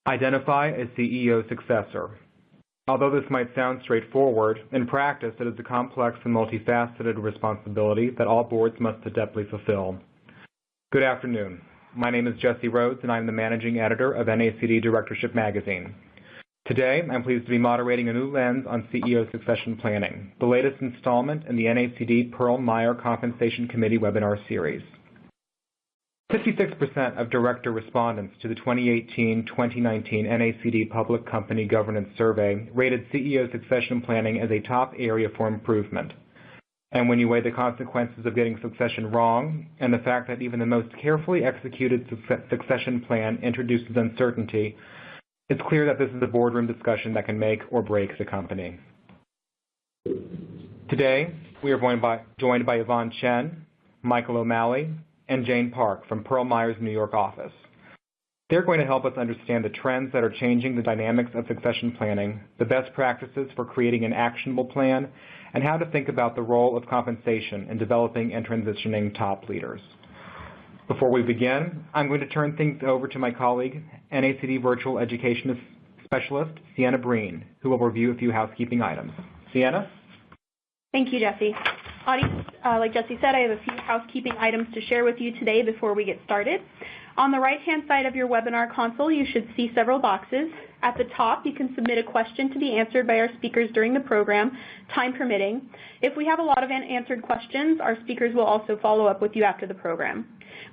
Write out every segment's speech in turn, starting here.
Identify a CEO successor. Although this might sound straightforward, in practice it is a complex and multifaceted responsibility that all boards must adeptly fulfill. Good afternoon. My name is Jesse Rhodes, and I'm the managing editor of NACD Directorship Magazine. Today, I'm pleased to be moderating a new lens on CEO succession planning, the latest installment in the NACD Pearl Meyer Compensation Committee webinar series. 56% of director respondents to the 2018-2019 NACD Public Company Governance Survey rated CEO succession planning as a top area for improvement. And when you weigh the consequences of getting succession wrong and the fact that even the most carefully executed succession plan introduces uncertainty, it's clear that this is a boardroom discussion that can make or break the company. Today, we are joined by Yvonne Chen, Michael O'Malley, and Jane Park from Pearl Meyer's New York office. They're going to help us understand the trends that are changing the dynamics of succession planning, the best practices for creating an actionable plan, and how to think about the role of compensation in developing and transitioning top leaders. Before we begin, I'm going to turn things over to my colleague, NACD Virtual Education Specialist, Sienna Breen, who will review a few housekeeping items. Sienna? Thank you, Jesse. Audience, like Jesse said, I have a few housekeeping items to share with you today before we get started. On the right-hand side of your webinar console, you should see several boxes. At the top, you can submit a question to be answered by our speakers during the program, time permitting. If we have a lot of unanswered questions, our speakers will also follow up with you after the program.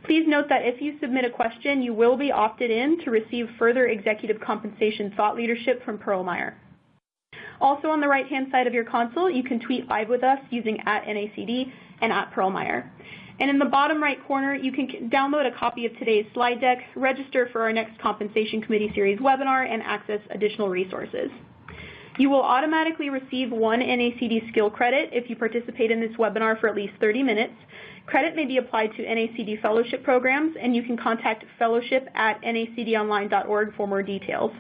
Please note that if you submit a question, you will be opted in to receive further executive compensation thought leadership from Pearl Meyer. Also on the right-hand side of your console, you can tweet live with us using @NACD and @PearlMeyer. And in the bottom right corner, you can download a copy of today's slide deck, register for our next Compensation Committee Series webinar, and access additional resources. You will automatically receive 1 NACD skill credit if you participate in this webinar for at least 30 minutes. Credit may be applied to NACD fellowship programs, and you can contact fellowship@nacdonline.org for more details.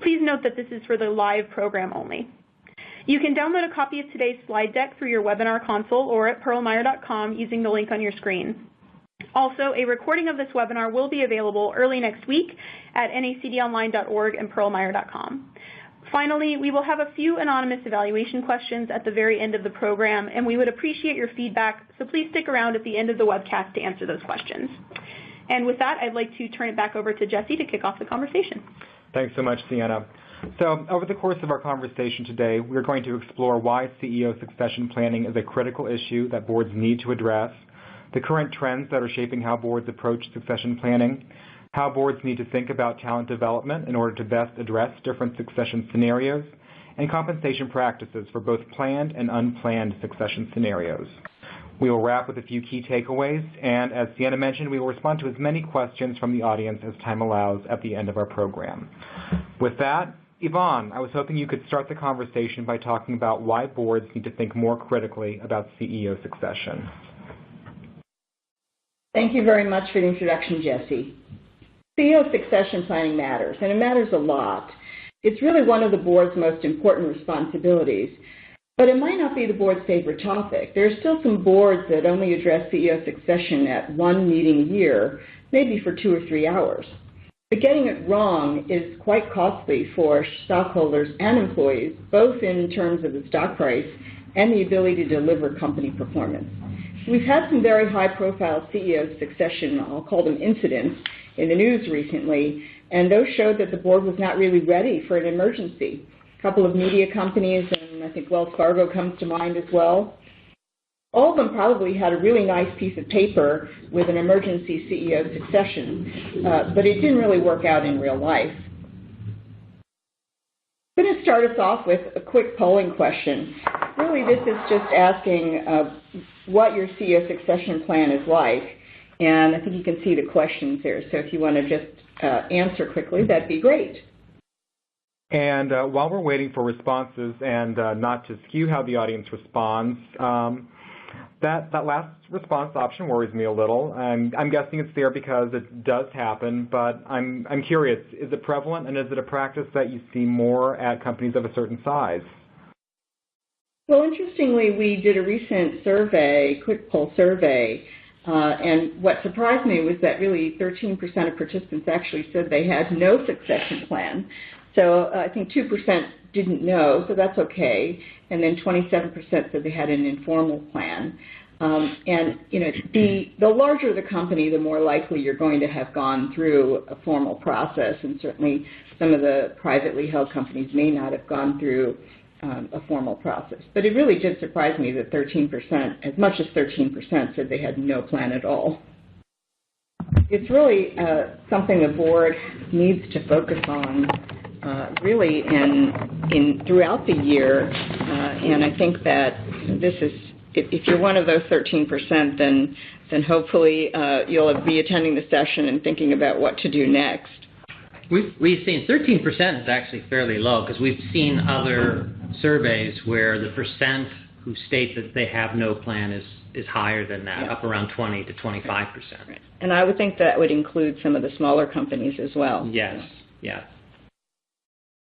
Please note that this is for the live program only. You can download a copy of today's slide deck through your webinar console or at pearlmeyer.com using the link on your screen. Also, a recording of this webinar will be available early next week at nacdonline.org and pearlmeyer.com. Finally, we will have a few anonymous evaluation questions at the very end of the program, and we would appreciate your feedback, so please stick around at the end of the webcast to answer those questions. And with that, I'd like to turn it back over to Jesse to kick off the conversation. Thanks so much, Sienna. So over the course of our conversation today, we're going to explore why CEO succession planning is a critical issue that boards need to address, the current trends that are shaping how boards approach succession planning, how boards need to think about talent development in order to best address different succession scenarios, and compensation practices for both planned and unplanned succession scenarios. We will wrap with a few key takeaways, and as Sienna mentioned, we will respond to as many questions from the audience as time allows at the end of our program. With that, Yvonne, I was hoping you could start the conversation by talking about why boards need to think more critically about CEO succession. Thank you very much for the introduction, Jesse. CEO succession planning matters, and it matters a lot. It's really one of the board's most important responsibilities, but it might not be the board's favorite topic. There are still some boards that only address CEO succession at 1 meeting a year, maybe for 2 or 3 hours. But getting it wrong is quite costly for stockholders and employees, both in terms of the stock price and the ability to deliver company performance. We've had some very high-profile CEO succession, I'll call them incidents, in the news recently, and those showed that the board was not really ready for an emergency. A couple of media companies, and I think Wells Fargo comes to mind as well. All of them probably had a really nice piece of paper with an emergency CEO succession, but it didn't really work out in real life. I'm going to start us off with a quick polling question. Really, this is just asking what your CEO succession plan is like. And I think you can see the questions there. So if you want to just answer quickly, that'd be great. And while we're waiting for responses, and not to skew how the audience responds, that last response option worries me a little. I'm guessing it's there because it does happen, but I'm curious, is it prevalent, and is it a practice that you see more at companies of a certain size? Well, interestingly, we did a recent survey, quick poll survey, And what surprised me was that really 13% of participants actually said they had no succession plan. So I think 2% didn't know, so that's okay. And then 27% said they had an informal plan. And you know, the larger the company, the more likely you're going to have gone through a formal process. And certainly some of the privately held companies may not have gone through a formal process. But it really did surprise me that 13%, as much as 13%, said they had no plan at all. It's really something the board needs to focus on really throughout the year. And I think that this is, if you're one of those 13%, then hopefully you'll be attending the session and thinking about what to do next. We've seen 13% is actually fairly low, because we've seen other surveys where the percent who state that they have no plan is higher than that, yeah, up around 20 to 25%. Right. And I would think that would include some of the smaller companies as well. Yes, yeah.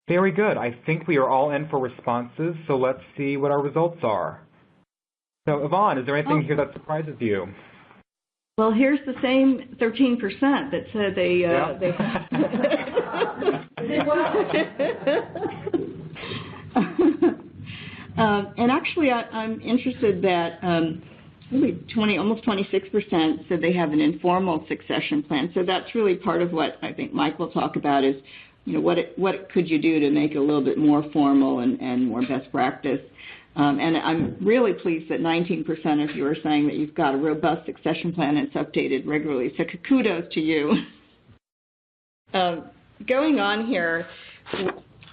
Very good. I think we are all in for responses, so let's see what our results are. So, Yvonne, is there anything here that surprises you? Well, here's the same 13% that said they and actually, I'm interested that really almost 26% said they have an informal succession plan. So that's really part of what I think Mike will talk about is, you know, what could you do to make it a little bit more formal and more best practice. And I'm really pleased that 19% of you are saying that you've got a robust succession plan and it's updated regularly. So kudos to you. Going on here,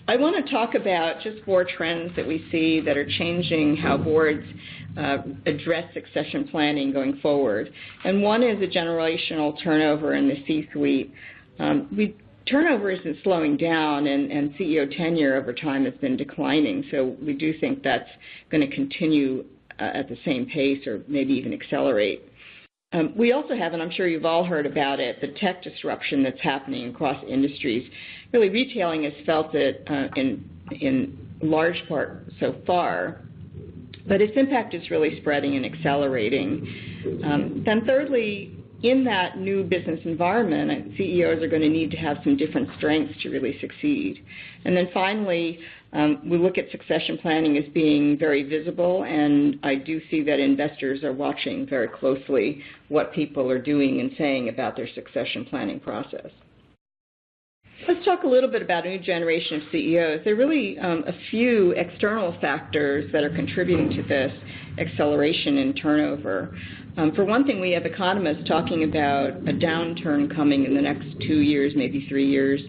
I want to talk about just 4 trends that we see that are changing how boards address succession planning going forward. And one is a generational turnover in the C-suite. Turnover isn't slowing down, and CEO tenure over time has been declining. So we do think that's going to continue at the same pace or maybe even accelerate. We also have, and I'm sure you've all heard about it, the tech disruption that's happening across industries. Really, retailing has felt it in large part so far, but its impact is really spreading and accelerating. Then thirdly, in that new business environment, CEOs are going to need to have some different strengths to really succeed. And then finally, we look at succession planning as being very visible, and I do see that investors are watching very closely what people are doing and saying about their succession planning process. Let's talk a little bit about a new generation of CEOs. There are really a few external factors that are contributing to this acceleration in turnover. For one thing, we have economists talking about a downturn coming in the next 2 years, maybe 3 years.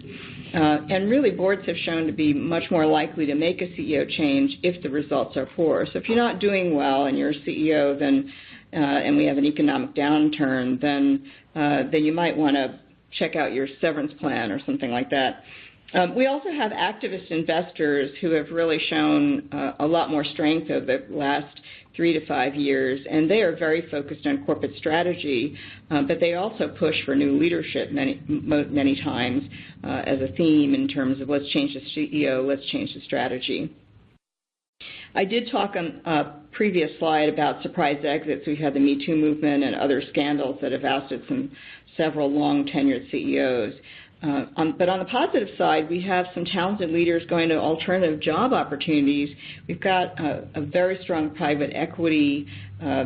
And really, boards have shown to be much more likely to make a CEO change if the results are poor. So if you're not doing well and you're a CEO, then and we have an economic downturn, then you might want to check out your severance plan or something like that. We also have activist investors who have really shown a lot more strength over the last 3 to 5 years, and they are very focused on corporate strategy, but they also push for new leadership many times as a theme in terms of let's change the CEO, let's change the strategy. I did talk on a previous slide about surprise exits. We've had the Me Too movement and other scandals that have ousted several long-tenured CEOs. But on the positive side, we have some talented leaders going to alternative job opportunities. We've got a very strong private equity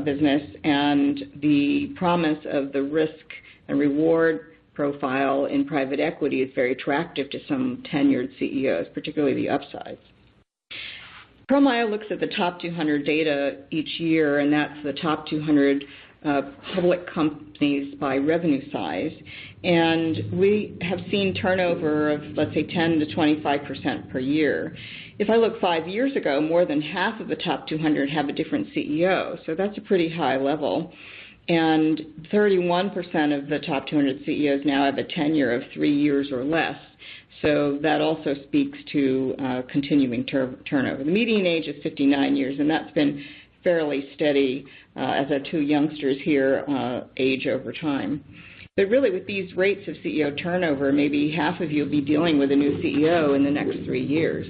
business, and the promise of the risk and reward profile in private equity is very attractive to some tenured CEOs, particularly the upsides. ProMaya looks at the top 200 data each year, and that's the top 200 public companies by revenue size, and we have seen turnover of, let's say, 10 to 25% per year. If I look 5 years ago, more than half of the top 200 have a different CEO, so that's a pretty high level. And 31% of the top 200 CEOs now have a tenure of 3 years or less. So that also speaks to continuing turnover. The median age is 59 years, and that's been fairly steady as our 2 youngsters here age over time. But really, with these rates of CEO turnover, maybe half of you will be dealing with a new CEO in the next 3 years.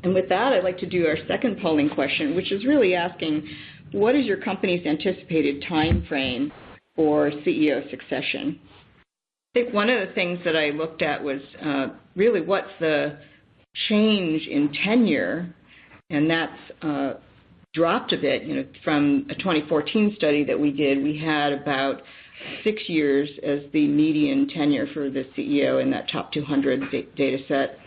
And with that, I'd like to do our second polling question, which is really asking, what is your company's anticipated time frame for CEO succession. I think one of the things that I looked at was really what's the change in tenure, and that's dropped a bit. You know, from a 2014 study that we did, we had about 6 years as the median tenure for the CEO in that top 200 data set.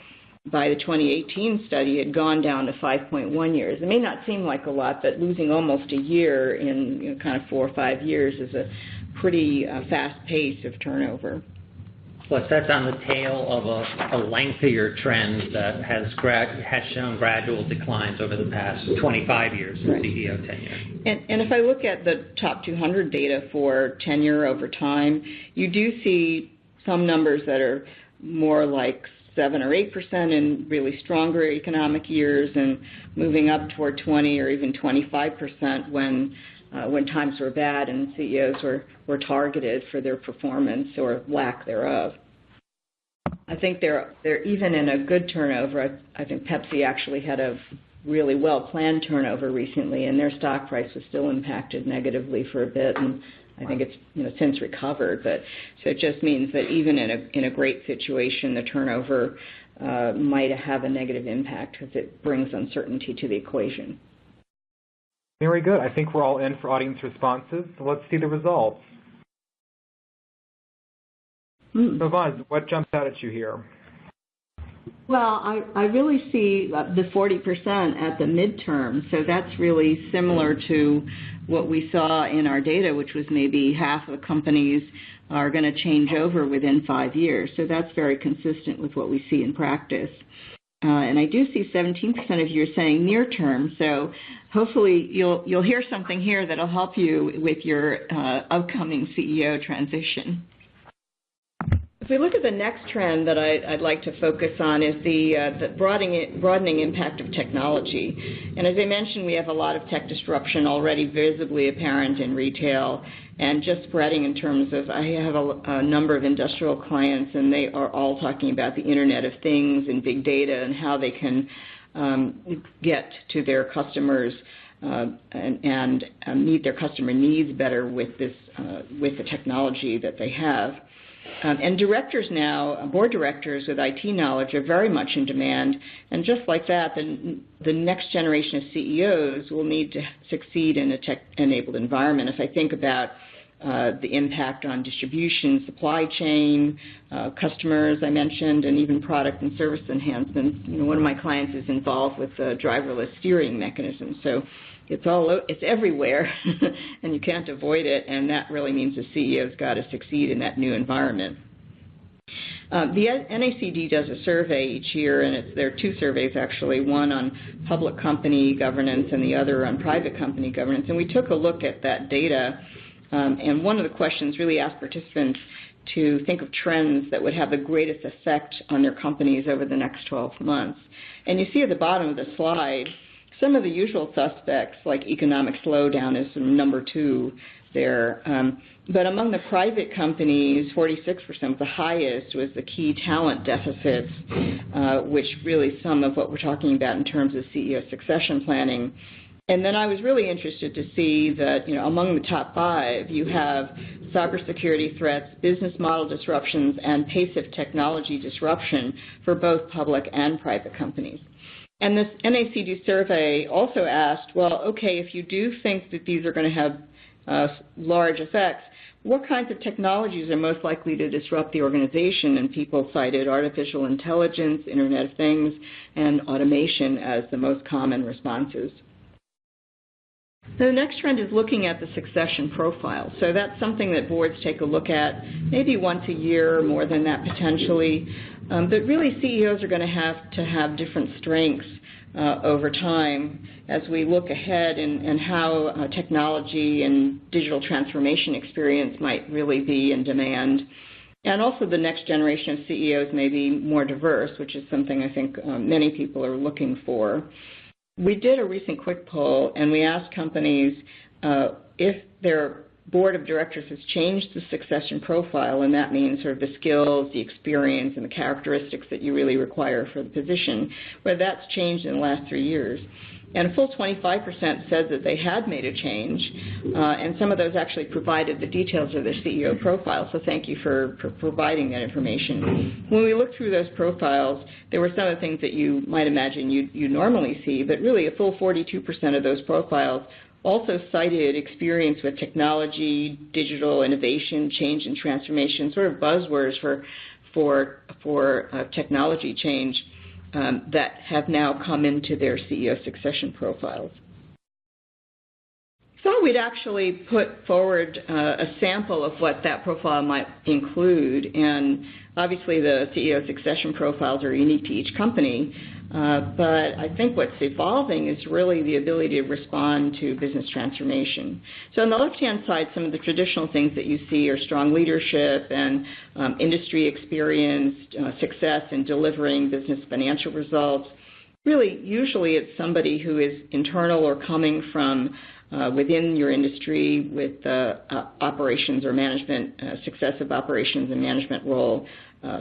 By the 2018 study, it had gone down to 5.1 years. It may not seem like a lot, but losing almost a year in kind of 4 or 5 years is a pretty fast pace of turnover. Plus, that's on the tail of a lengthier trend that has shown gradual declines over the past 25 years of CEO tenure. And if I look at the top 200 data for tenure over time, you do see some numbers that are more like 7 or 8% in really stronger economic years, and moving up toward 20 or even 25% when times were bad and CEOs were targeted for their performance or lack thereof. I think they're even in a good turnover. I think Pepsi actually had a really well-planned turnover recently, and their stock price was still impacted negatively for a bit, and I think it's since recovered. But so it just means that even in a great situation, the turnover might have a negative impact because it brings uncertainty to the equation. Very good. I think we're all in for audience responses. So let's see the results. So Vaz, what jumps out at you here? Well, I really see the 40% at the midterm, so that's really similar to what we saw in our data, which was maybe half of the companies are going to change over within 5 years. So that's very consistent with what we see in practice. And I do see 17% of you are saying near term, so hopefully you'll hear something here that'll help you with your upcoming CEO transition. If we look at the next trend that I'd like to focus on is the broadening impact of technology. And as I mentioned, we have a lot of tech disruption already visibly apparent in retail, and just spreading in terms of, I have a number of industrial clients, and they are all talking about the Internet of Things and big data and how they can get to their customers and meet their customer needs better with the technology that they have. And directors now, board directors with IT knowledge are very much in demand, and just like that, the next generation of CEOs will need to succeed in a tech-enabled environment. If I think about the impact on distribution, supply chain, customers I mentioned, and even product and service enhancements. You know, one of my clients is involved with the driverless steering mechanism, so it's everywhere, and you can't avoid it, and that really means the CEO's got to succeed in that new environment. The NACD does a survey each year, and there are 2 surveys actually, one on public company governance and the other on private company governance, and we took a look at that data, and one of the questions really asked participants to think of trends that would have the greatest effect on their companies over the next 12 months. And you see at the bottom of the slide some of the usual suspects, like economic slowdown is number 2 there. But among the private companies, 46%, the highest, was the key talent deficits, which really some of what we're talking about in terms of CEO succession planning. And then I was really interested to see that, among the top 5, you have cybersecurity threats, business model disruptions, and pace of technology disruption for both public and private companies. And this NACD survey also asked, well, okay, if you do think that these are going to have large effects, what kinds of technologies are most likely to disrupt the organization? And people cited artificial intelligence, Internet of Things, and automation as the most common responses. So the next trend is looking at the succession profile. So that's something that boards take a look at maybe once a year or more than that potentially. But really CEOs are going to have different strengths over time as we look ahead and how technology and digital transformation experience might really be in demand. And also the next generation of CEOs may be more diverse, which is something I think many people are looking for. We did a recent quick poll, and we asked companies if their board of directors has changed the succession profile, and that means sort of the skills, the experience, and the characteristics that you really require for the position, whether that's changed in the last 3 years. And a full 25% said that they had made a change, and some of those actually provided the details of their CEO profile, so thank you for providing that information. When we looked through those profiles, there were some of the things that you might imagine you normally see, but really a full 42% of those profiles also cited experience with technology, digital innovation, change and transformation, sort of buzzwords for technology change that have now come into their CEO succession profiles. So we'd actually put forward a sample of what that profile might include, and obviously the CEO succession profiles are unique to each company, but I think what's evolving is really the ability to respond to business transformation. So on the left-hand side, some of the traditional things that you see are strong leadership and industry experience, success in delivering business financial results. Really, usually it's somebody who is internal or coming from within your industry with operations or management, successive operations and management role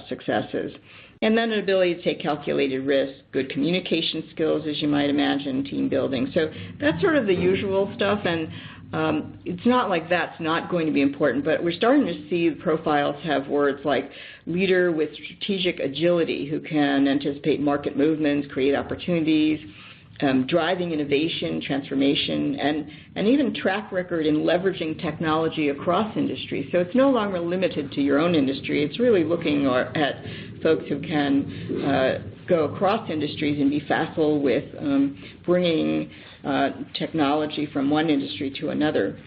successes. And then an ability to take calculated risk, good communication skills, as you might imagine, team building. So that's sort of the usual stuff, and it's not like that's not going to be important, but we're starting to see the profiles have words like leader with strategic agility who can anticipate market movements, create opportunities, driving innovation, transformation, and even track record in leveraging technology across industries. So it's no longer limited to your own industry. It's really looking at folks who can go across industries and be facile with bringing technology from one industry to another,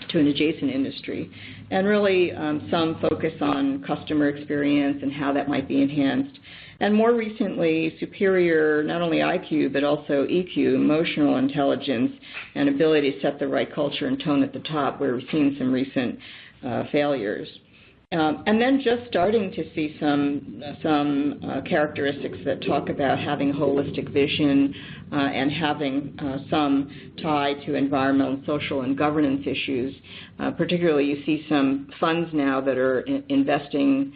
to an adjacent industry. And really some focus on customer experience and how that might be enhanced. And more recently, superior not only IQ, but also EQ, emotional intelligence, and ability to set the right culture and tone at the top, where we've seen some recent failures. And then just starting to see some characteristics that talk about having a holistic vision and having some tie to environmental, social, and governance issues. Particularly, you see some funds now that are investing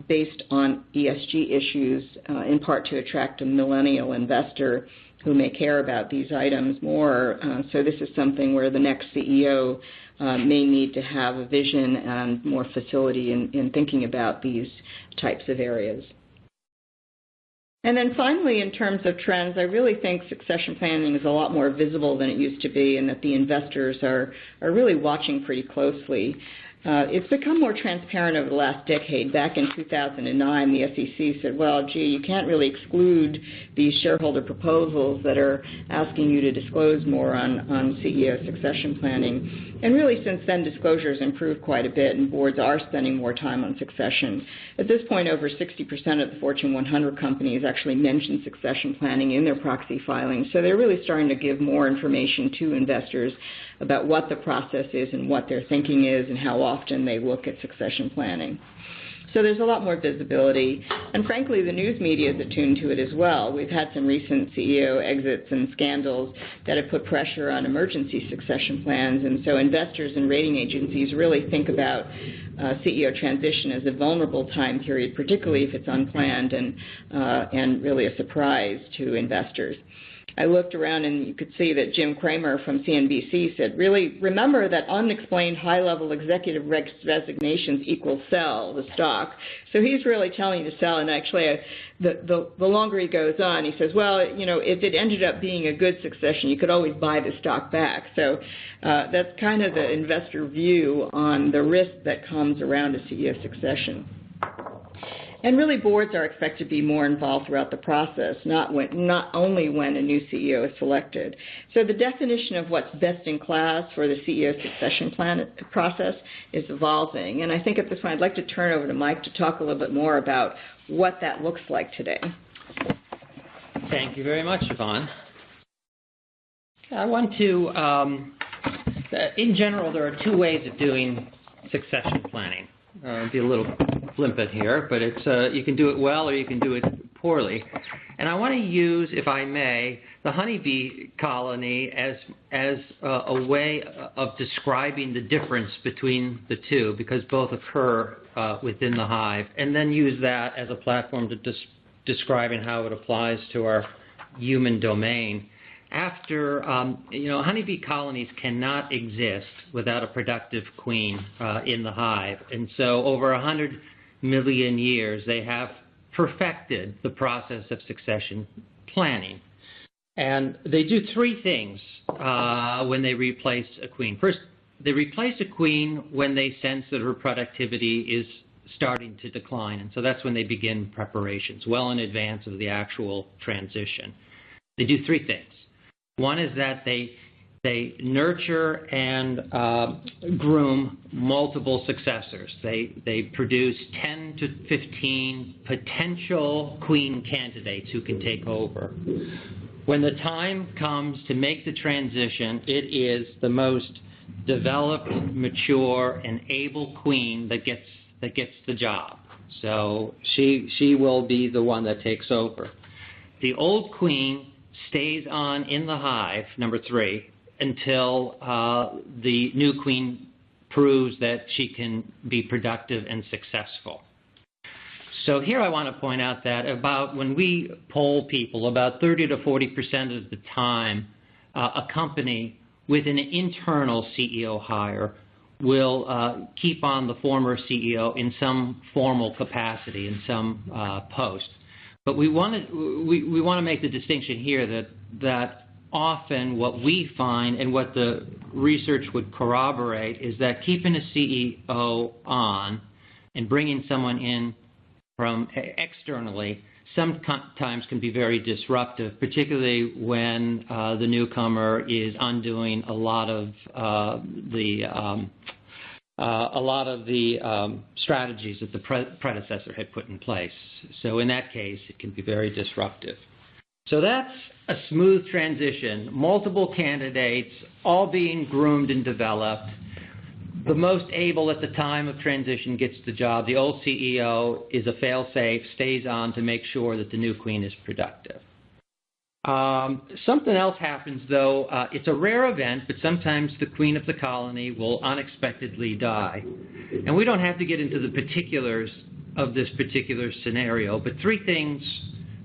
based on ESG issues, in part to attract a millennial investor who may care about these items more. So this is something where the next CEO may need to have a vision and more facility in thinking about these types of areas. And then finally, in terms of trends, I really think succession planning is a lot more visible than it used to be, and that the investors are really watching pretty closely. It's become more transparent over the last decade. Back in 2009, the SEC said, well, gee, you can't really exclude these shareholder proposals that are asking you to disclose more on CEO succession planning. And really, since then, disclosures improved quite a bit, and boards are spending more time on succession. At this point, over 60% of the Fortune 100 companies actually mention succession planning in their proxy filings. So they're really starting to give more information to investors about what the process is and what their thinking is and how often they look at succession planning. So there's a lot more visibility, and frankly the news media is attuned to it as well. We've had some recent CEO exits and scandals that have put pressure on emergency succession plans, and so investors and rating agencies really think about CEO transition as a vulnerable time period, particularly if it's unplanned and really a surprise to investors. I looked around and you could see that Jim Cramer from CNBC said, really, remember that unexplained high-level executive resignations equals sell the stock. So he's really telling you to sell, and actually the longer he goes on, he says, well, you know, if it ended up being a good succession, you could always buy the stock back. So that's kind of the investor view on the risk that comes around a CEO succession. And really, boards are expected to be more involved throughout the process, not only when a new CEO is selected. So the definition of what's best in class for the CEO succession plan process is evolving. And I think at this point, I'd like to turn over to Mike to talk a little bit more about what that looks like today. Thank you very much, Yvonne. I want to, in general, there are two ways of doing succession planning. I'll be a little flippant here, but it's you can do it well or you can do it poorly. And I want to use, if I may, the honeybee colony as a way of describing the difference between the two, because both occur within the hive, and then use that as a platform to describing how it applies to our human domain. After, honeybee colonies cannot exist without a productive queen in the hive. And so over 100 million years, they have perfected the process of succession planning. And they do three things when they replace a queen. First, they replace a queen when they sense that her productivity is starting to decline. And so that's when they begin preparations, well in advance of the actual transition. They do three things. One is that they nurture and groom multiple successors. They produce 10 to 15 potential queen candidates who can take over. When the time comes to make the transition, it is the most developed, mature, and able queen that gets the job. So she will be the one that takes over. The old queen stays on in the hive, number three, until the new queen proves that she can be productive and successful. So here I want to point out that when we poll people, about 30 to 40% of the time, a company with an internal CEO hire will keep on the former CEO in some formal capacity, in some post. But we want to make the distinction here that often what we find and what the research would corroborate is that keeping a CEO on and bringing someone in from externally sometimes can be very disruptive, particularly when the newcomer is undoing a lot of the strategies that the predecessor had put in place. So in that case, it can be very disruptive. So that's a smooth transition, multiple candidates, all being groomed and developed. The most able at the time of transition gets the job. The old CEO is a fail-safe, stays on to make sure that the new queen is productive. Something else happens, though. It's a rare event, but sometimes the queen of the colony will unexpectedly die. And we don't have to get into the particulars of this particular scenario, but three things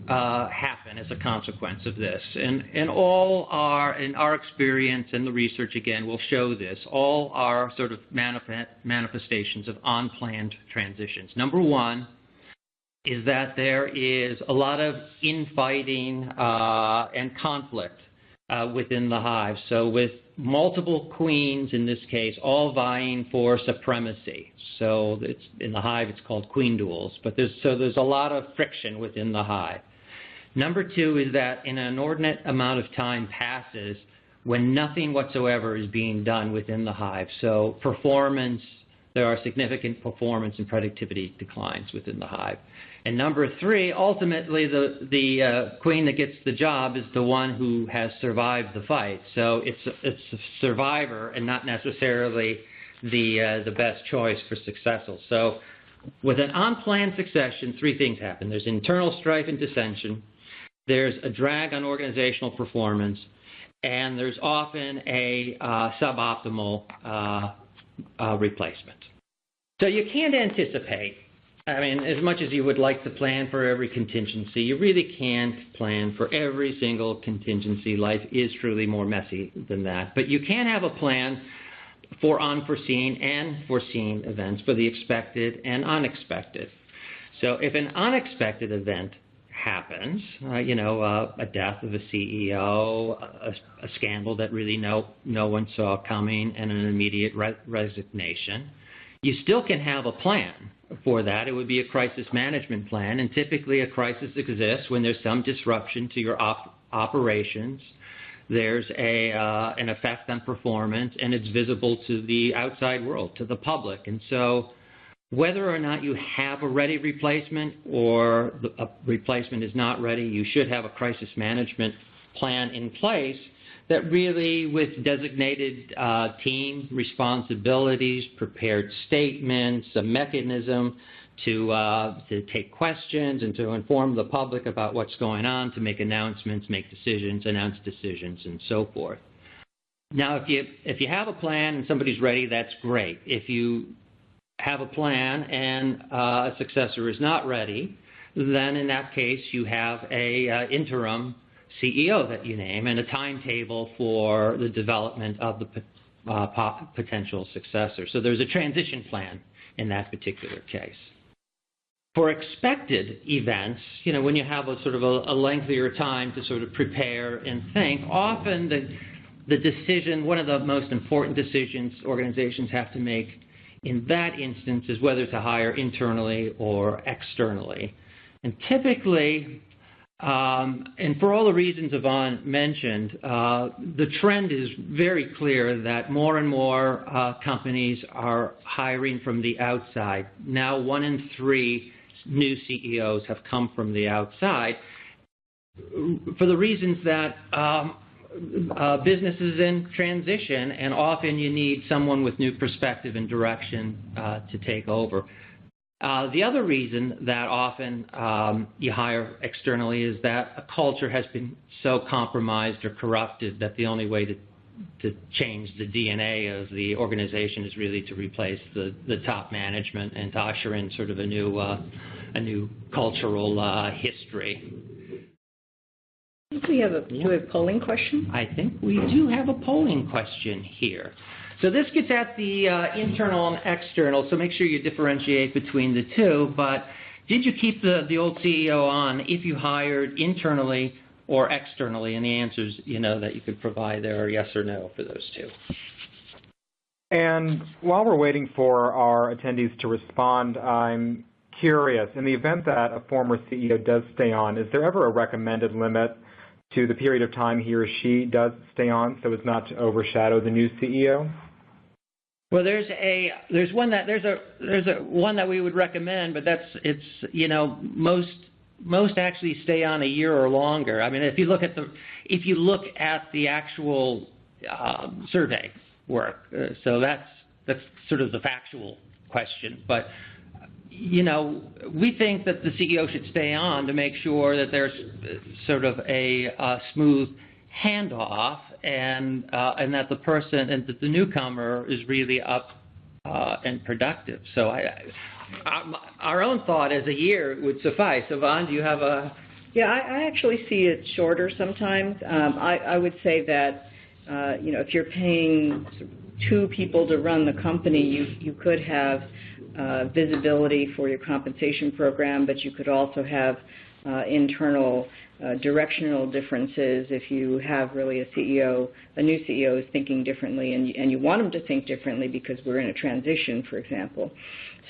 happen as a consequence of this. And all are, in our experience, and the research again will show this, all are sort of manifestations of unplanned transitions. Number one is that there is a lot of infighting and conflict within the hive. So with multiple queens, in this case, all vying for supremacy. So it's, in the hive it's called queen duels, but there's a lot of friction within the hive. Number two is that an inordinate amount of time passes when nothing whatsoever is being done within the hive. So there are significant performance and productivity declines within the hive. And number three, ultimately the queen that gets the job is the one who has survived the fight. So it's a survivor and not necessarily the best choice for successful. So with an unplanned succession, three things happen. There's internal strife and dissension. There's a drag on organizational performance, and there's often a suboptimal replacement. So you can't anticipate. I mean, as much as you would like to plan for every contingency, you really can't plan for every single contingency. Life is truly more messy than that. But you can have a plan for unforeseen and foreseen events, for the expected and unexpected. So if an unexpected event happens, a death of a CEO, a scandal that really no one saw coming, and an immediate resignation, you still can have a plan for that. It would be a crisis management plan, and typically a crisis exists when there's some disruption to your operations. There's an effect on performance, and it's visible to the outside world, to the public. And so whether or not you have a ready replacement or a replacement is not ready, you should have a crisis management plan in place that really, with designated team responsibilities, prepared statements, a mechanism to take questions and to inform the public about what's going on, to make announcements, make decisions, announce decisions, and so forth. Now, if you have a plan and somebody's ready, that's great. If you have a plan and a successor is not ready, then in that case you have a interim CEO that you name and a timetable for the development of the potential successor. So there's a transition plan in that particular case. For expected events, when you have a sort of a lengthier time to sort of prepare and think, often the decision, one of the most important decisions organizations have to make in that instance is whether to hire internally or externally. And typically, and for all the reasons Yvonne mentioned, the trend is very clear that more and more companies are hiring from the outside. Now 1 in 3 new CEOs have come from the outside for the reasons that business is in transition, and often you need someone with new perspective and direction to take over. The other reason that often you hire externally is that a culture has been so compromised or corrupted that the only way to change the DNA of the organization is really to replace the top management and to usher in sort of a new cultural history. Do we have a polling question? I think we do have a polling question here. So this gets at the internal and external, so make sure you differentiate between the two. But did you keep the old CEO on if you hired internally or externally? And the answers, that you could provide there are yes or no for those two. And while we're waiting for our attendees to respond, I'm curious, in the event that a former CEO does stay on, is there ever a recommended limit to the period of time he or she does stay on so as not to overshadow the new CEO? Well, there's one that we would recommend, but most actually stay on a year or longer. I mean, if you look at the actual survey work, so that's sort of the factual question. But we think that the CEO should stay on to make sure that there's sort of a smooth handoff, and that the person and that the newcomer is really up and productive. So our own thought is a year would suffice. Yvonne, do you have a? Yeah, I actually see it shorter sometimes. I would say that if you're paying 2 people to run the company, you could have visibility for your compensation program, but you could also have internal directional differences if you have really a new CEO is thinking differently, and you want them to think differently because we're in a transition, for example.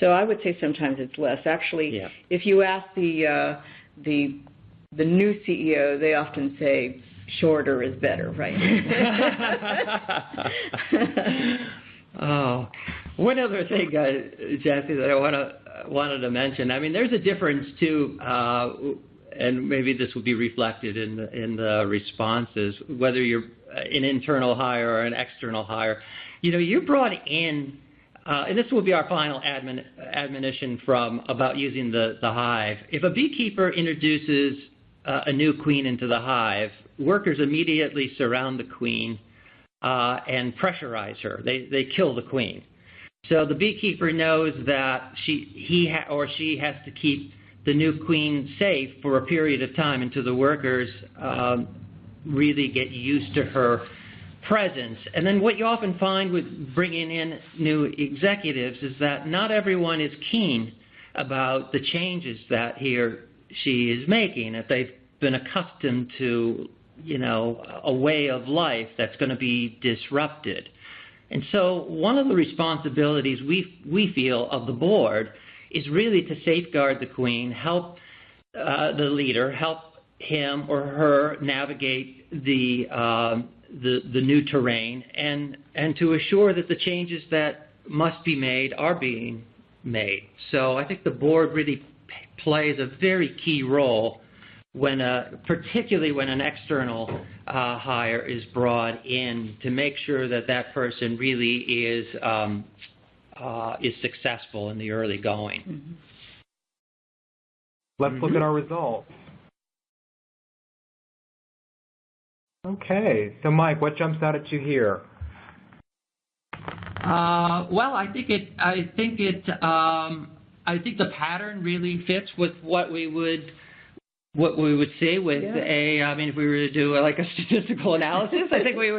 So I would say sometimes it's less. Actually, yeah. If you ask the new CEO, they often say shorter is better, right? Oh, one other thing, Jesse, that I wanted to mention. I mean, there's a difference too, and maybe this will be reflected in the responses, whether you're an internal hire or an external hire. You're brought in, and this will be our final admonition about using the hive. If a beekeeper introduces a new queen into the hive, workers immediately surround the queen and pressurize her. They kill the queen. So the beekeeper knows that he or she has to keep the new queen safe for a period of time until the workers really get used to her presence. And then what you often find with bringing in new executives is that not everyone is keen about the changes that he or she is making. If they've been accustomed to a way of life that's going to be disrupted. And so one of the responsibilities we feel of the board is really to safeguard the queen, help the leader, help him or her navigate the new terrain, and to assure that the changes that must be made are being made. So I think the board really plays a very key role particularly when an external hire is brought in, to make sure that that person really is successful in the early going. Let's look at our results. Okay, so Mike, what jumps out at you here? Well, I think the pattern really fits with what we would see with I mean, if we were to do like a statistical analysis, I think we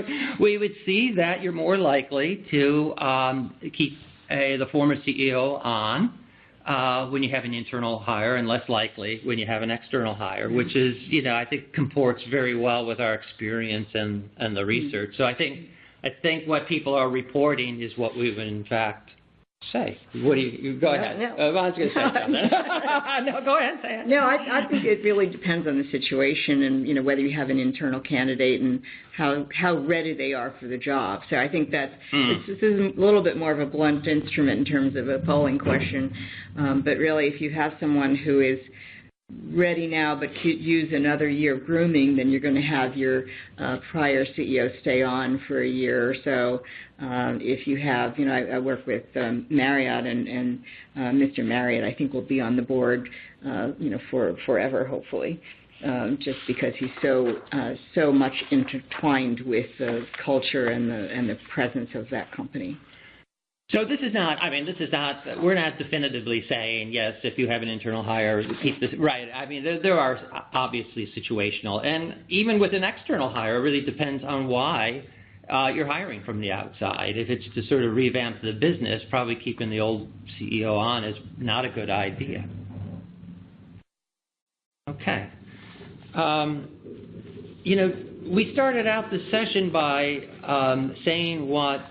would see that you're more likely to keep the former CEO on when you have an internal hire, and less likely when you have an external hire, which is, I think comports very well with our experience and the research. So I think what people are reporting is what we would in fact say. What do you go ahead. No. I was going to say something. No, go ahead and say it. No, I think it really depends on the situation and, whether you have an internal candidate and how ready they are for the job. So I think that this is a little bit more of a blunt instrument in terms of a polling question. But really, if you have someone who is ready now but could use another year of grooming, then you're going to have your prior CEO stay on for a year or so. If you have, I work with Marriott, and Mr. Marriott, I think, will be on the board, for forever, hopefully, just because he's so much intertwined with the culture and the presence of that company. So we're not definitively saying, yes, if you have an internal hire, keep this, right. I mean, there are obviously situational, and even with an external hire, it really depends on why you're hiring from the outside. If it's to sort of revamp the business, probably keeping the old CEO on is not a good idea. Okay. We started out the session by saying what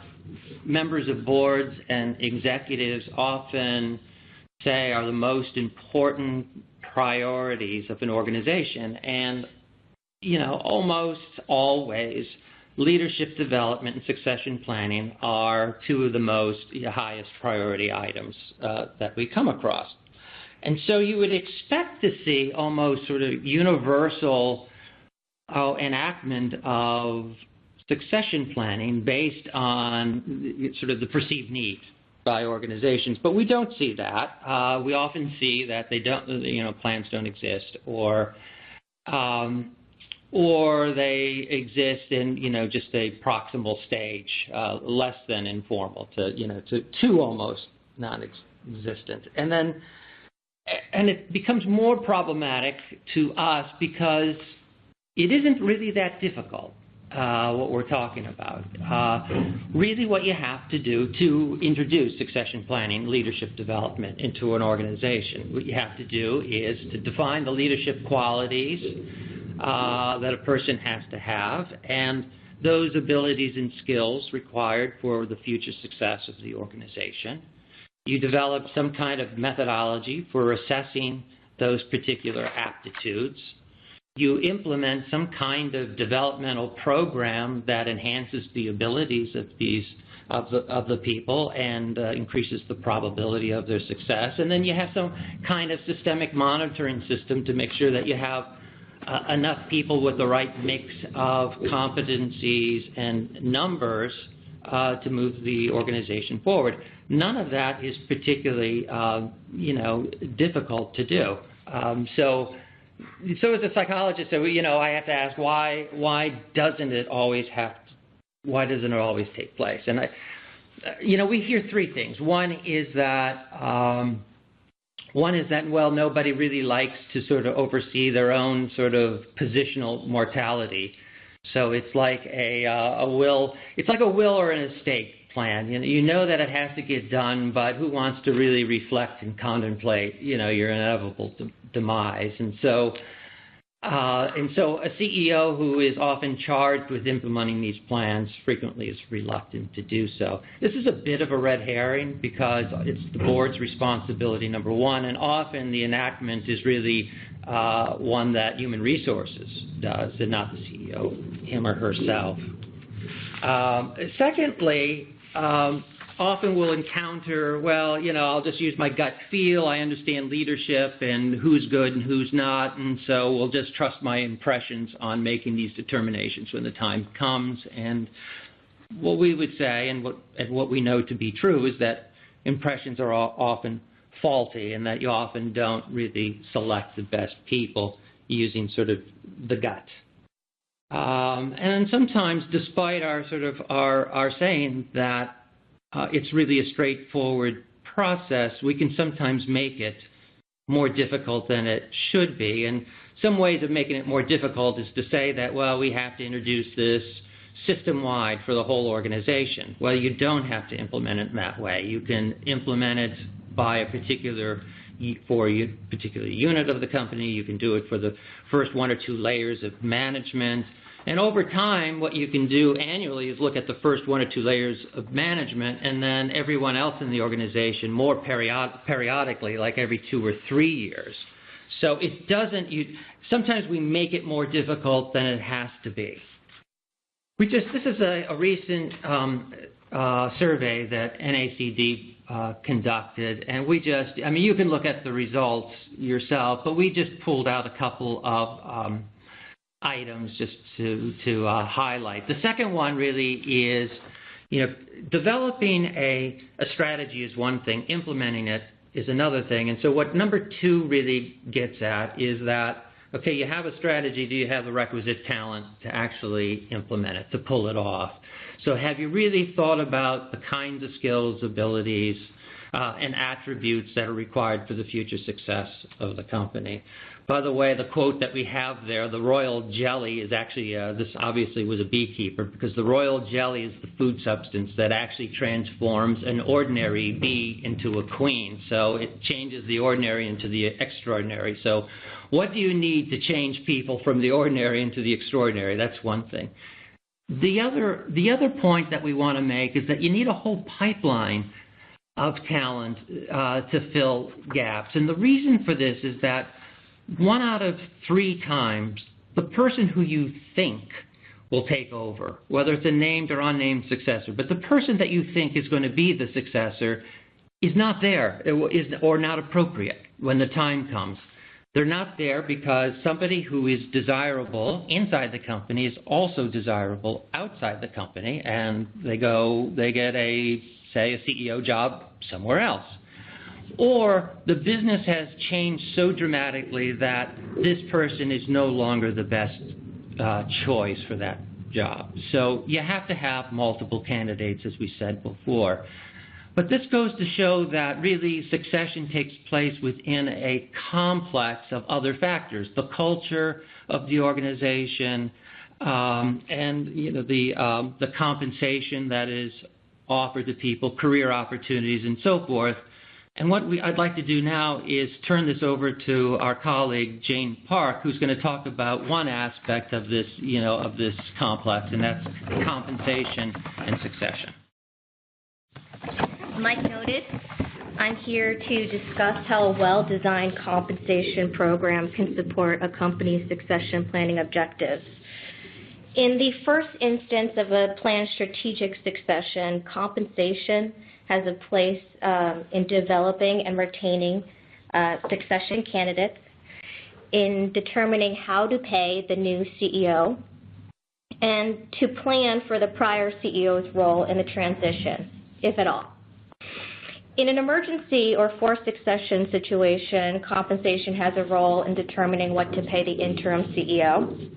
members of boards and executives often say are the most important priorities of an organization. And, almost always leadership development and succession planning are two of the most highest priority items that we come across. And so you would expect to see almost sort of universal enactment of succession planning based on sort of the perceived needs by organizations, but we don't see that. We often see that they don't, plans don't exist, or they exist in, just a proximal stage, less than informal to almost non-existent, and it becomes more problematic to us because it isn't really that difficult. What we're talking about. Really what you have to do to introduce succession planning, leadership development into an organization, what you have to do is to define the leadership qualities that a person has to have, and those abilities and skills required for the future success of the organization. You develop some kind of methodology for assessing those particular aptitudes. You implement some kind of developmental program that enhances the abilities of the people and increases the probability of their success. And then you have some kind of systemic monitoring system to make sure that you have enough people with the right mix of competencies and numbers to move the organization forward. None of that is particularly, difficult to do. So as a psychologist, I have to ask why doesn't it always take place? And we hear three things. One is that nobody really likes to sort of oversee their own sort of positional mortality. So it's like a will or an estate plan. You know that it has to get done, but who wants to really reflect and contemplate, your inevitable demise? And so a CEO who is often charged with implementing these plans frequently is reluctant to do so. This is a bit of a red herring because it's the board's responsibility, number one, and often the enactment is really one that human resources does and not the CEO, him or herself. Secondly, often we'll encounter, I'll just use my gut feel. I understand leadership and who's good and who's not, and so we'll just trust my impressions on making these determinations when the time comes. And what we would say, and what we know to be true, is that impressions are often faulty and that you often don't really select the best people using sort of the gut. And sometimes, despite our our saying that it's really a straightforward process, we can sometimes make it more difficult than it should be. And some ways of making it more difficult is to say that, well, we have to introduce this system-wide for the whole organization. Well, you don't have to implement it that way. You can implement it by a particular unit of the company. You can do it for the first 1 or 2 layers of management. And over time, what you can do annually is look at the first 1 or 2 layers of management, and then everyone else in the organization more periodically, like every 2 or 3 years. So it doesn't, sometimes we make it more difficult than it has to be. This is a recent survey that NACD conducted, and you can look at the results yourself, but we just pulled out a couple of items just to highlight. The second one really is, developing a strategy is one thing, implementing it is another thing. And so what number 2 really gets at is that, okay, you have a strategy, do you have the requisite talent to actually implement it, to pull it off? So have you really thought about the kinds of skills, abilities, and attributes that are required for the future success of the company? By the way, the quote that we have there, the royal jelly, is actually, this obviously was a beekeeper, because the royal jelly is the food substance that actually transforms an ordinary bee into a queen. So it changes the ordinary into the extraordinary. So what do you need to change people from the ordinary into the extraordinary? That's one thing. The other point that we want to make is that you need a whole pipeline of talent to fill gaps. And the reason for this is that 1 out of 3 times, the person who you think will take over, whether it's a named or unnamed successor, but the person that you think is going to be the successor is not there or not appropriate when the time comes. They're not there because somebody who is desirable inside the company is also desirable outside the company, and they get say a CEO job somewhere else. Or the business has changed so dramatically that this person is no longer the best choice for that job. So you have to have multiple candidates, as we said before. But this goes to show that really succession takes place within a complex of other factors: the culture of the organization, and the compensation that is offered to people, career opportunities, and so forth. And what I'd like to do now is turn this over to our colleague Jane Park, who's going to talk about one aspect of this, of this complex, and that's compensation and succession. Mike noted, I'm here to discuss how a well-designed compensation program can support a company's succession planning objectives. In the first instance of a planned strategic succession, compensation has a place in developing and retaining succession candidates, in determining how to pay the new CEO, and to plan for the prior CEO's role in the transition, if at all. In an emergency or forced succession situation, compensation has a role in determining what to pay the interim CEO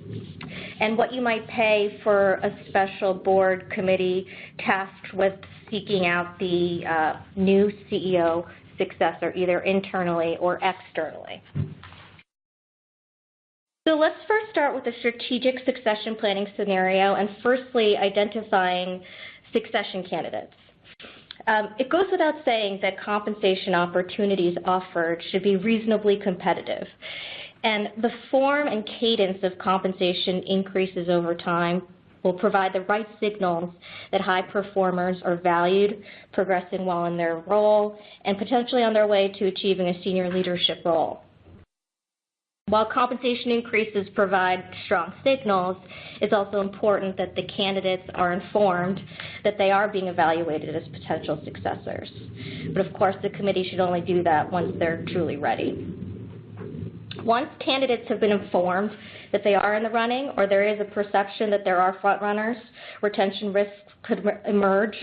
and what you might pay for a special board committee tasked with seeking out the new CEO successor, either internally or externally. So let's first start with a strategic succession planning scenario, and firstly identifying succession candidates. It goes without saying that compensation opportunities offered should be reasonably competitive, and the form and cadence of compensation increases over time will provide the right signals that high performers are valued, progressing well in their role, and potentially on their way to achieving a senior leadership role. While compensation increases provide strong signals, it's also important that the candidates are informed that they are being evaluated as potential successors. But of course, the committee should only do that once they're truly ready. Once candidates have been informed that they are in the running, or there is a perception that there are front runners, retention risks could emerge.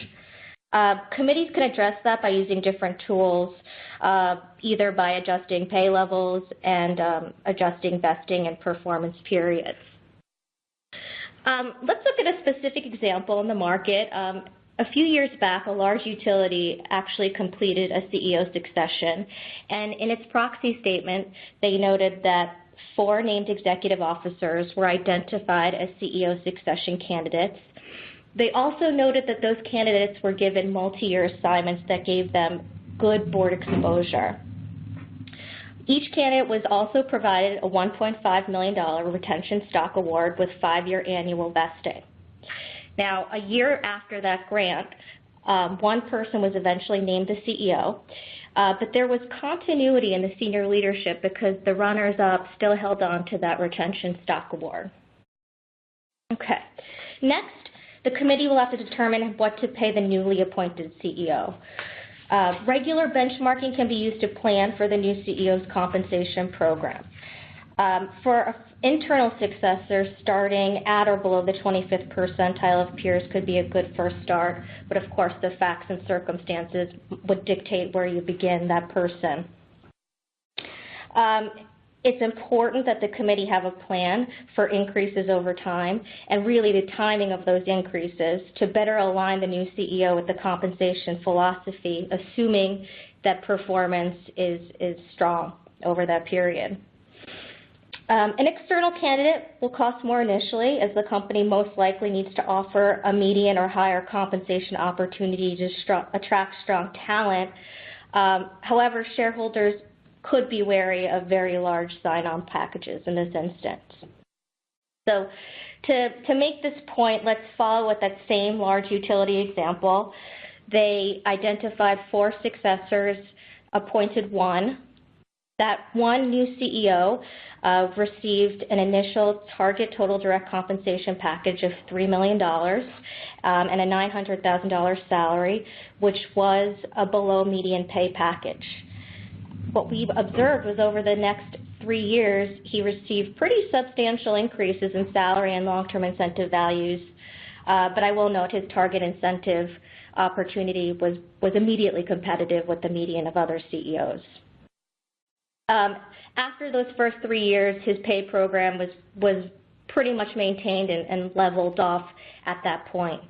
Committees can address that by using different tools, either by adjusting pay levels and adjusting vesting and performance periods. Let's look at a specific example in the market. A few years back, a large utility actually completed a CEO succession, and in its proxy statement, they noted that 4 named executive officers were identified as CEO succession candidates. They also noted that those candidates were given multi-year assignments that gave them good board exposure. Each candidate was also provided a $1.5 million retention stock award with 5-year annual vesting. Now, a year after that grant, one person was eventually named the CEO, but there was continuity in the senior leadership because the runners-up still held on to that retention stock award. Okay. Next, the committee will have to determine what to pay the newly appointed CEO. Regular benchmarking can be used to plan for the new CEO's compensation program. For an internal successor, starting at or below the 25th percentile of peers could be a good first start, but of course the facts and circumstances would dictate where you begin that person. It's important that the committee have a plan for increases over time and really the timing of those increases to better align the new CEO with the compensation philosophy, assuming that performance is strong over that period. An external candidate will cost more initially, as the company most likely needs to offer a median or higher compensation opportunity to attract strong talent. However, shareholders could be wary of very large sign-on packages in this instance. So to make this point, let's follow with that same large utility example. They identified 4 successors, appointed 1. That one new CEO received an initial target total direct compensation package of $3 million and a $900,000 salary, which was a below median pay package. What we've observed was over the next 3 years, he received pretty substantial increases in salary and long-term incentive values, but I will note his target incentive opportunity was immediately competitive with the median of other CEOs. After those first 3 years, his pay program was pretty much maintained and leveled off at that point.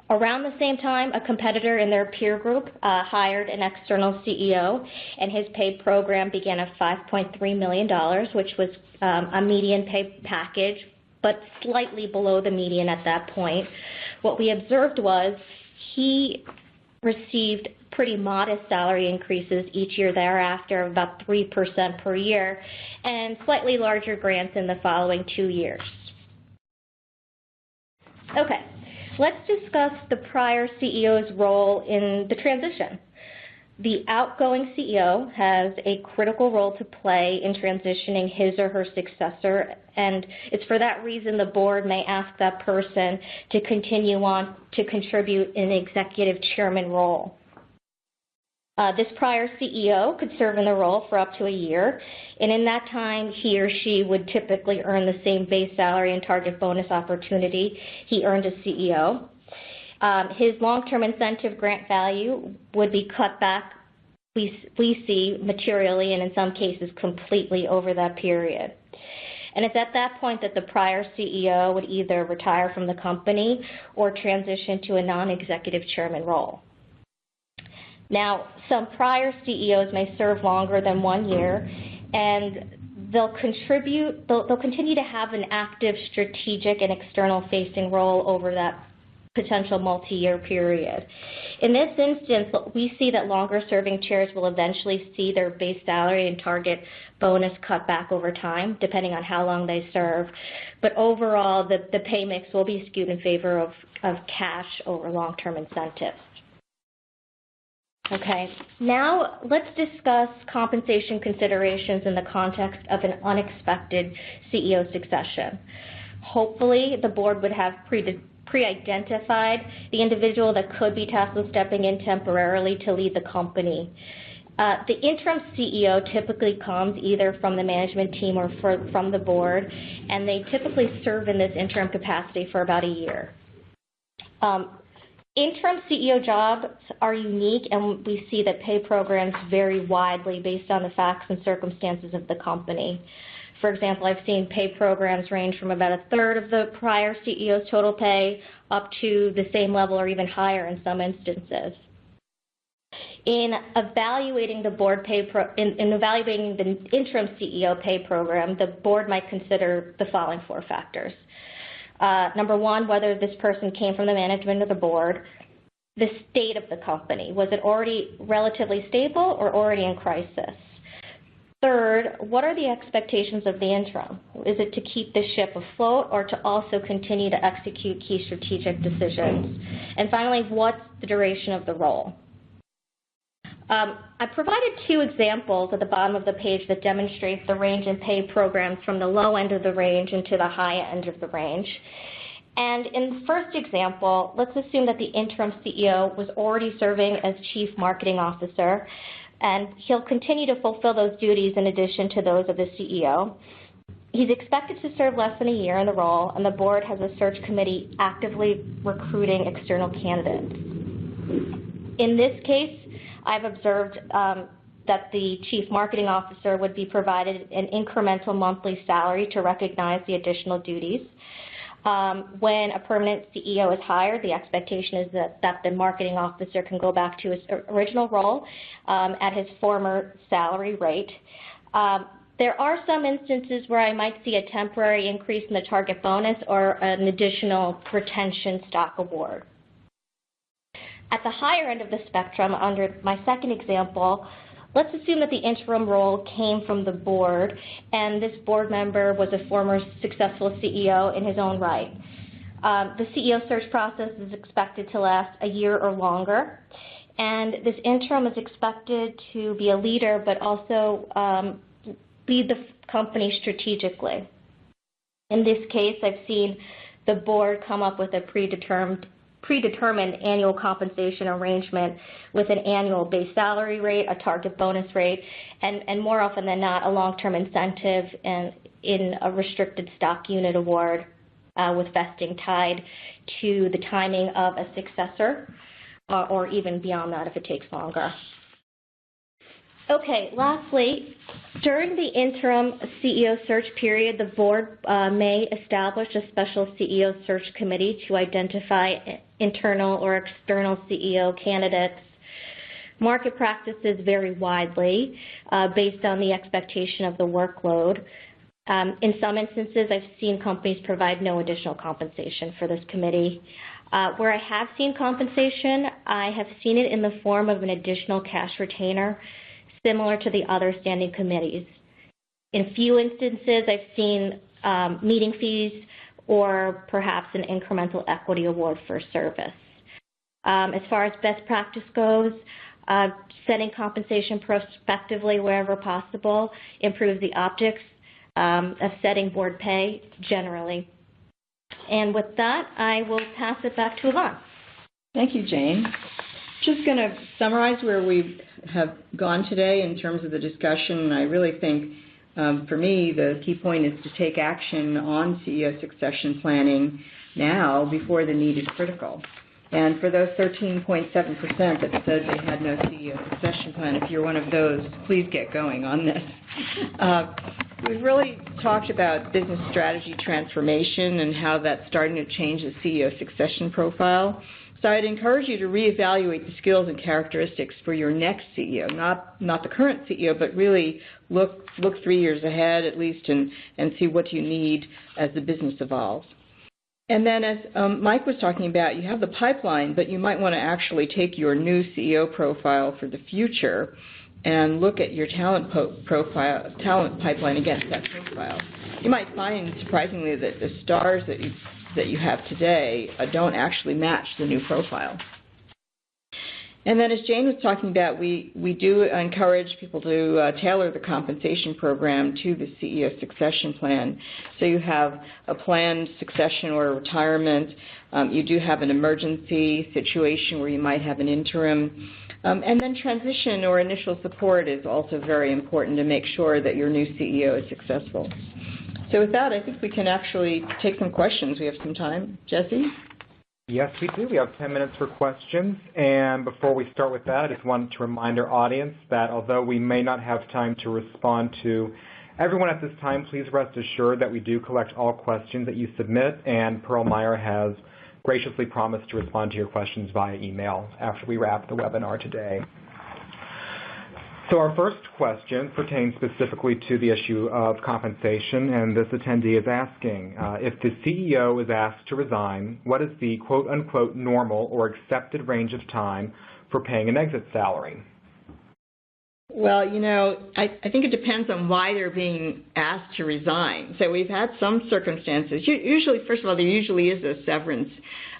Around the same time, a competitor in their peer group hired an external CEO, and his pay program began at $5.3 million, which was a median pay package, but slightly below the median at that point. What we observed was he received pretty modest salary increases each year thereafter, about 3% per year, and slightly larger grants in the following 2 years. Okay, let's discuss the prior CEO's role in the transition. The outgoing CEO has a critical role to play in transitioning his or her successor, and it's for that reason the board may ask that person to continue on to contribute in an executive chairman role. This prior CEO could serve in the role for up to a year, and in that time, he or she would typically earn the same base salary and target bonus opportunity he earned as CEO. His long-term incentive grant value would be cut back, we see, materially, and in some cases completely over that period. And it's at that point that the prior CEO would either retire from the company or transition to a non-executive chairman role. Now, some prior CEOs may serve longer than 1 year, and they'll continue to have an active strategic and external-facing role over that potential multi-year period. In this instance, we see that longer-serving chairs will eventually see their base salary and target bonus cut back over time, depending on how long they serve. But overall, the pay mix will be skewed in favor of cash over long-term incentives. Okay, now let's discuss compensation considerations in the context of an unexpected CEO succession. Hopefully, the board would have pre-identified the individual that could be tasked with stepping in temporarily to lead the company. The interim CEO typically comes either from the management team or from the board, and they typically serve in this interim capacity for about a year. Interim CEO jobs are unique, and we see that pay programs vary widely based on the facts and circumstances of the company. For example, I've seen pay programs range from about a third of the prior CEO's total pay up to the same level or even higher in some instances. In evaluating the board pay in evaluating the interim CEO pay program, the board might consider the following 4 factors. Number 1, whether this person came from the management of the board. The state of the company. Was it already relatively stable or already in crisis? Third, what are the expectations of the interim? Is it to keep the ship afloat or to also continue to execute key strategic decisions? And finally, what's the duration of the role? I provided 2 examples at the bottom of the page that demonstrate the range in pay programs from the low end of the range into the high end of the range. And in the first example, let's assume that the interim CEO was already serving as Chief Marketing Officer, and he'll continue to fulfill those duties in addition to those of the CEO. He's expected to serve less than a year in the role, and the board has a search committee actively recruiting external candidates. In this case, I've observed that the Chief Marketing Officer would be provided an incremental monthly salary to recognize the additional duties. When a permanent CEO is hired, the expectation is that the marketing officer can go back to his original role at his former salary rate. There are some instances where I might see a temporary increase in the target bonus or an additional retention stock award. At the higher end of the spectrum, under my second example, let's assume that the interim role came from the board, and this board member was a former successful CEO in his own right. The CEO search process is expected to last a year or longer, and this interim is expected to be a leader but also lead the company strategically. In this case, I've seen the board come up with a predetermined annual compensation arrangement with an annual base salary rate, a target bonus rate, and more often than not, a long-term incentive in a restricted stock unit award with vesting tied to the timing of a successor or even beyond that if it takes longer. Okay, lastly, during the interim CEO search period, the board may establish a special CEO search committee to identify internal or external CEO candidates. Market practices vary widely based on the expectation of the workload. In some instances, I've seen companies provide no additional compensation for this committee. Where I have seen compensation, I have seen it in the form of an additional cash retainer, similar to the other standing committees. In few instances, I've seen meeting fees or perhaps an incremental equity award for service. As far as best practice goes, setting compensation prospectively wherever possible improves the optics of setting board pay generally. And with that, I will pass it back to Yvonne. Thank you, Jane. Just going to summarize where we have gone today in terms of the discussion. I really think, for me, the key point is to take action on CEO succession planning now before the need is critical. And for those 13.7% that said they had no CEO succession plan, if you're one of those, please get going on this. We've really talked about business strategy transformation and how that's starting to change the CEO succession profile. So I'd encourage you to reevaluate the skills and characteristics for your next CEO, not the current CEO, but really look 3 years ahead at least and see what you need as the business evolves. And then as Mike was talking about, you have the pipeline, but you might want to actually take your new CEO profile for the future and look at your talent pipeline against that profile. You might find, surprisingly, that the stars that you have today don't actually match the new profile. And then as Jane was talking about, we do encourage people to tailor the compensation program to the CEO succession plan. So you have a planned succession or retirement. You do have an emergency situation where you might have an interim. And then transition or initial support is also very important to make sure that your new CEO is successful. So with that, I think we can actually take some questions. We have some time. Jesse? Yes, we do. We have 10 minutes for questions. And before we start with that, I just wanted to remind our audience that although we may not have time to respond to everyone at this time, please rest assured that we do collect all questions that you submit, and Pearl Meyer has graciously promised to respond to your questions via email after we wrap the webinar today. So our first question pertains specifically to the issue of compensation, and this attendee is asking, if the CEO is asked to resign, what is the quote-unquote normal or accepted range of time for paying an exit salary? Well, you know, I think it depends on why they're being asked to resign. So we've had some circumstances. Usually, first of all, there usually is a severance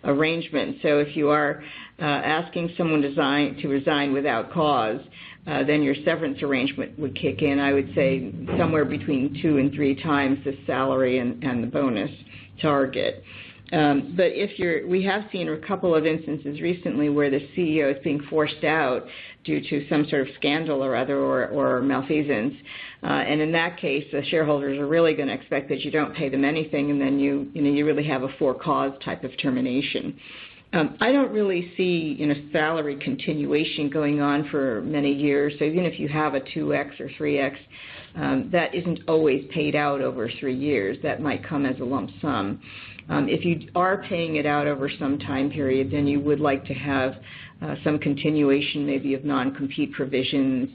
arrangement. So if you are asking someone to resign without cause, then your severance arrangement would kick in, I would say, somewhere between 2 and 3 times the salary and the bonus target. But we have seen a couple of instances recently where the CEO is being forced out due to some sort of scandal or other or malfeasance. And in that case, the shareholders are really going to expect that you don't pay them anything, and then you really have a for-cause type of termination. I don't really see salary continuation going on for many years. So even if you have a 2x or 3x, that isn't always paid out over 3 years. That might come as a lump sum. If you are paying it out over some time period, then you would like to have some continuation, maybe of non-compete provisions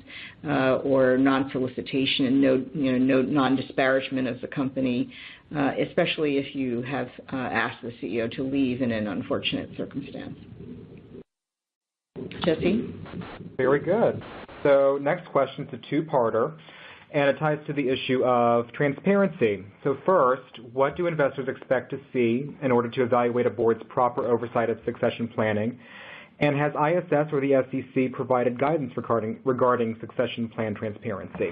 or non-solicitation and no non-disparagement of the company, especially if you have asked the CEO to leave in an unfortunate circumstance. Jesse? Very good. So next question is a two-parter, and it ties to the issue of transparency. So first, what do investors expect to see in order to evaluate a board's proper oversight of succession planning? And has ISS or the SEC provided guidance regarding succession plan transparency?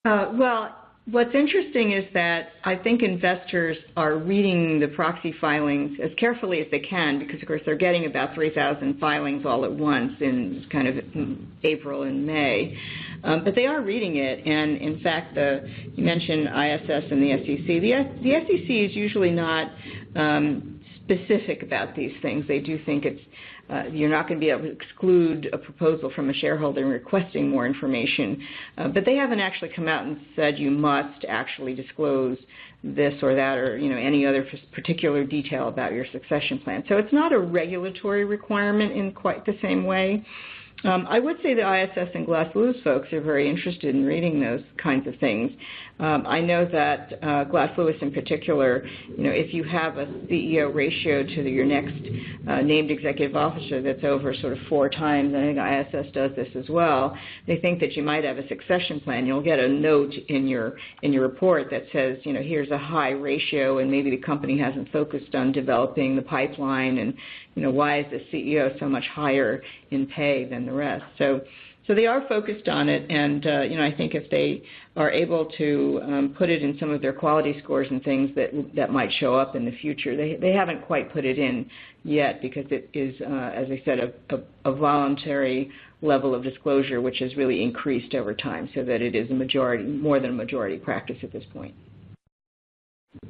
Well, what's interesting is that I think investors are reading the proxy filings as carefully as they can because, of course, they're getting about 3,000 filings all at once in kind of April and May. But they are reading it, and in fact, you mentioned ISS and the SEC. The SEC is usually not specific about these things. They do think you're not going to be able to exclude a proposal from a shareholder in requesting more information, but they haven't actually come out and said you must actually disclose this or that or any other particular detail about your succession plan. So it's not a regulatory requirement in quite the same way. I would say the ISS and Glass Lewis folks are very interested in reading those kinds of things. I know that Glass Lewis in particular, if you have a CEO ratio to your next named executive officer that's over sort of 4 times, I think ISS does this as well, they think that you might have a succession plan. You'll get a note in your report that says, here's a high ratio and maybe the company hasn't focused on developing the pipeline and, why is the CEO so much higher in pay than the rest? So they are focused on it, and I think if they are able to put it in some of their quality scores and things that might show up in the future, they haven't quite put it in yet because it is, as I said, a voluntary level of disclosure which has really increased over time, so that it is more than a majority practice at this point.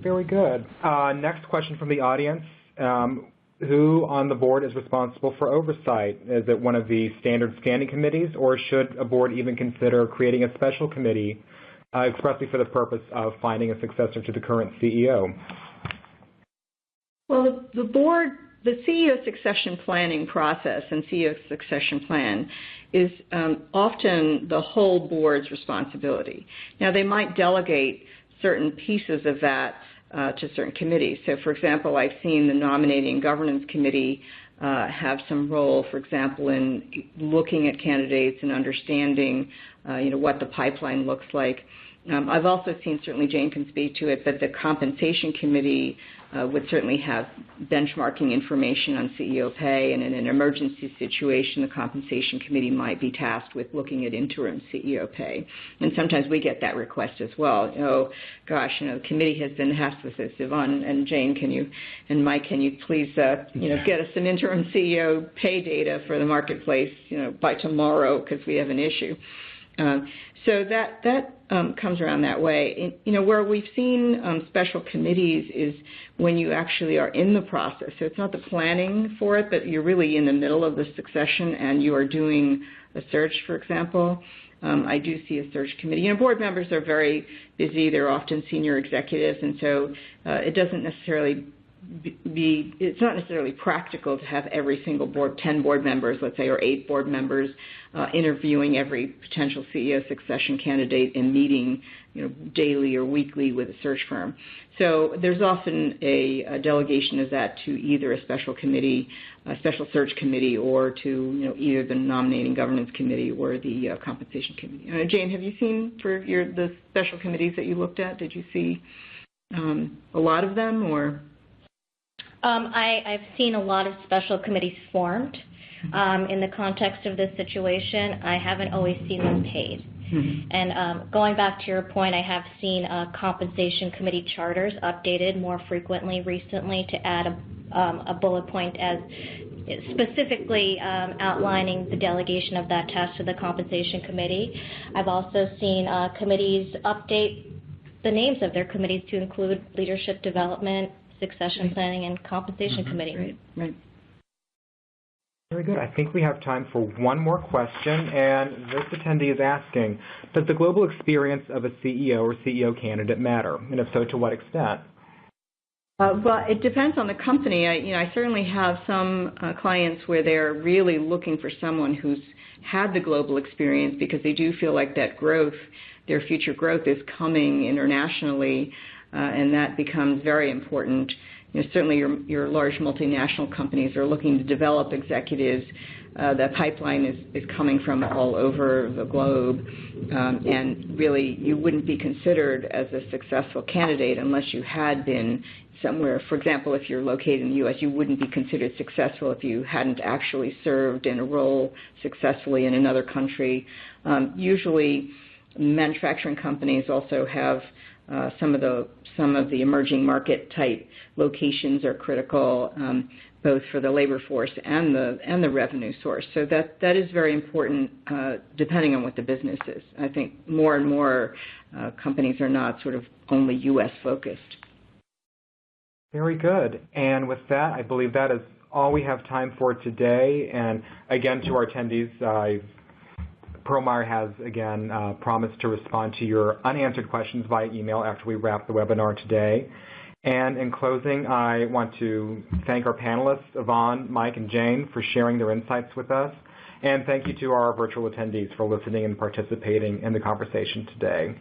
Very good. Next question from the audience. Who on the board is responsible for oversight? Is it one of the standard standing committees, or should a board even consider creating a special committee expressly for the purpose of finding a successor to the current CEO? Well, the CEO succession planning process and CEO succession plan is often the whole board's responsibility. Now, they might delegate certain pieces of that to certain committees. So, for example, I've seen the Nominating Governance Committee have some role, for example, in looking at candidates and understanding, what the pipeline looks like. I've also seen, certainly Jane can speak to it, but the Compensation Committee would certainly have benchmarking information on CEO pay, and in an emergency situation, the Compensation Committee might be tasked with looking at interim CEO pay. And sometimes we get that request as well. Oh, gosh, the committee has been tasked with this. Yvonne and Jane, and Mike, can you please, get us some interim CEO pay data for the marketplace, by tomorrow because we have an issue. So that comes around that way. Where we've seen special committees is when you actually are in the process. So it's not the planning for it, but you're really in the middle of the succession and you are doing a search, for example. I do see a search committee. Board members are very busy. They're often senior executives, and so it doesn't necessarily it's not necessarily practical to have every single 10 board members, let's say, or 8 board members interviewing every potential CEO succession candidate and meeting daily or weekly with a search firm. So there's often a delegation of that to either a special committee, a special search committee, or to either the nominating governance committee or the compensation committee. Jane, have you seen for the special committees that you looked at, did you see a lot of them, or? I've seen a lot of special committees formed in the context of this situation. I haven't always seen them paid. Mm-hmm. And going back to your point, I have seen compensation committee charters updated more frequently recently to add a bullet point as specifically outlining the delegation of that task to the compensation committee. I've also seen committees update the names of their committees to include leadership development, succession planning, and compensation committee. Right. Very good. I think we have time for one more question, and this attendee is asking, does the global experience of a CEO or CEO candidate matter, and if so, to what extent? Well, it depends on the company. I certainly have some clients where they're really looking for someone who's had the global experience because they do feel like that growth, their future growth, is coming internationally. And that becomes very important. Certainly your large multinational companies are looking to develop executives. The pipeline is coming from all over the globe. And really, you wouldn't be considered as a successful candidate unless you had been somewhere. For example, if you're located in the U.S., you wouldn't be considered successful if you hadn't actually served in a role successfully in another country. Usually, manufacturing companies also have some of the emerging market type locations are critical, both for the labor force and the revenue source. So that is very important, depending on what the business is. I think more and more companies are not sort of only U.S. focused. Very good. And with that, I believe that is all we have time for today. And again, to our attendees, Meyer has, again, promised to respond to your unanswered questions via email after we wrap the webinar today. And in closing, I want to thank our panelists, Yvonne, Mike, and Jane, for sharing their insights with us. And thank you to our virtual attendees for listening and participating in the conversation today.